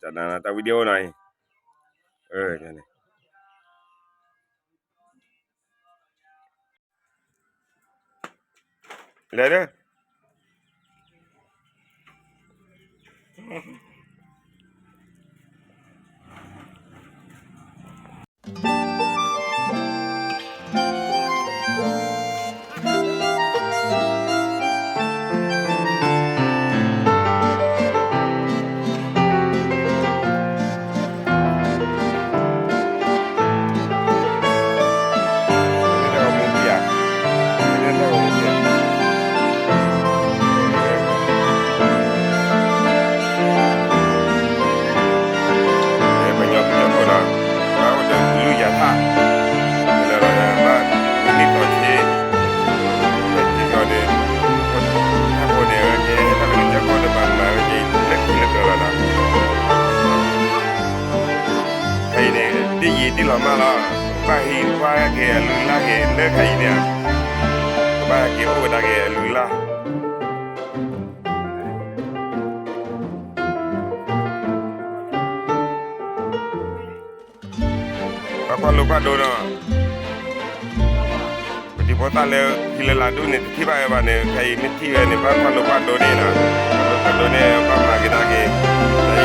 จัดนะแต่วิดีโอหน่อยเนี่ยเลยเด้อที่เรามาแล้วบ้าฮีว่าแกลุยละแกเลิกใครเนี่ยบ้าแกโอ้ดาแกลุยละป้าป้าลูกป้าโดนอ่ะปฏิบัติตามเลยที่เราดูเนี่ยที่บ้านเนี่ยใครไม่ที่เนี่ยป้าลูกป้าโดนเนี่ยนะป้าโดนเนี่ยป้ามาแกได้แกได้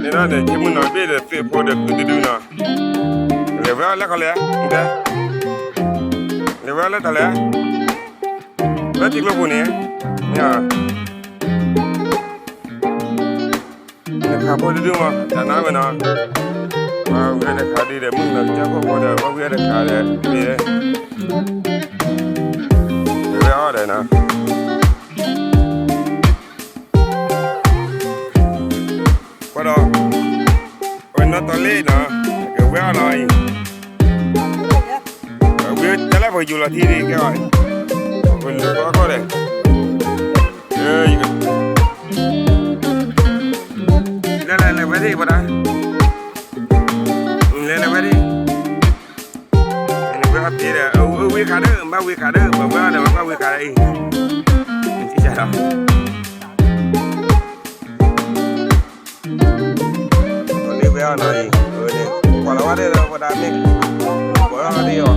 นี่นะเนี่ยที่มึงนอนเบี้ยเด็ดเสียพอเด็กคือดูนะเลี้ยวแล้วก็เลยเด้เลี้ยวแล้วแต่เลยแล้วที่กลุ่มนี้เนี่ยข้าพอดูมาจะน้ำมันนะมาเวียนขาดีเด็มึงนะจะพอเด็กมาเวียนขาเด็กดีเลยเลี้ยวได้นะพอดอกวันนั้นตอนเล่นนะเกี่ยวกับอะไรเกี่ยวจะเล่าไปอยู่ละที่นี่แค่ไหนคนรู้ก็ได้เล่นอะไรไปดิปะนะเล่นอะไรไปดิเวลาตีเด้อวิคาเดอร์บ้าวิคาเดอร์บ้าเดี๋ยวบ้าวิคาเดอร์ที่ใช่หรออะไรเนี่ยพอเราว่าได้เราพอได้เนี่ยพอเราได้หรอ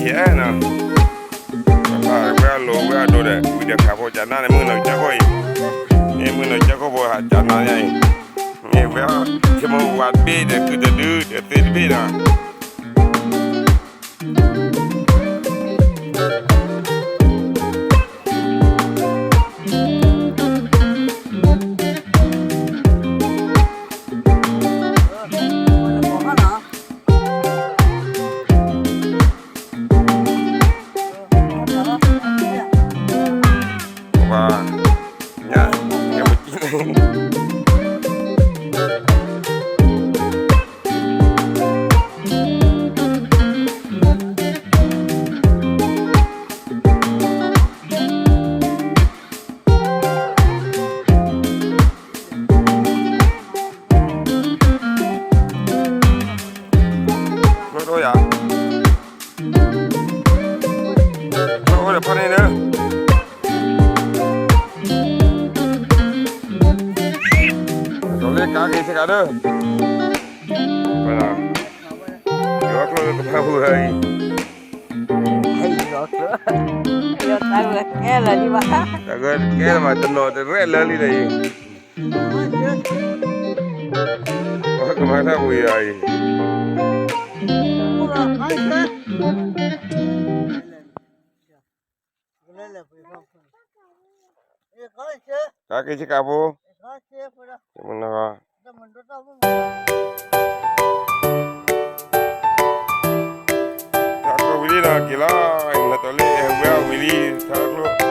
เนี่ยนะป้าเวลาโลเวลาดูเด็กวิดีโอข่าวจานนั้นมึงหน่อยจะค่อยนี่มึงหน่อยจะก็บอกจานนั้นไงนี่เวลาที่มึงวัดบีเด็กคือเดือดเดือดบีนะ kan ni dah. Toleh kaki sekadar. Mana? Jauh kalau ke bawah hari. Yo tahu ke lah di mana. Tak kira macam no, terus lali dah. Oh, kemana bu ya? Kaki cakap apa? Mana? Tak kau beli dah, kila. Ingat toleh, willy, tak lu.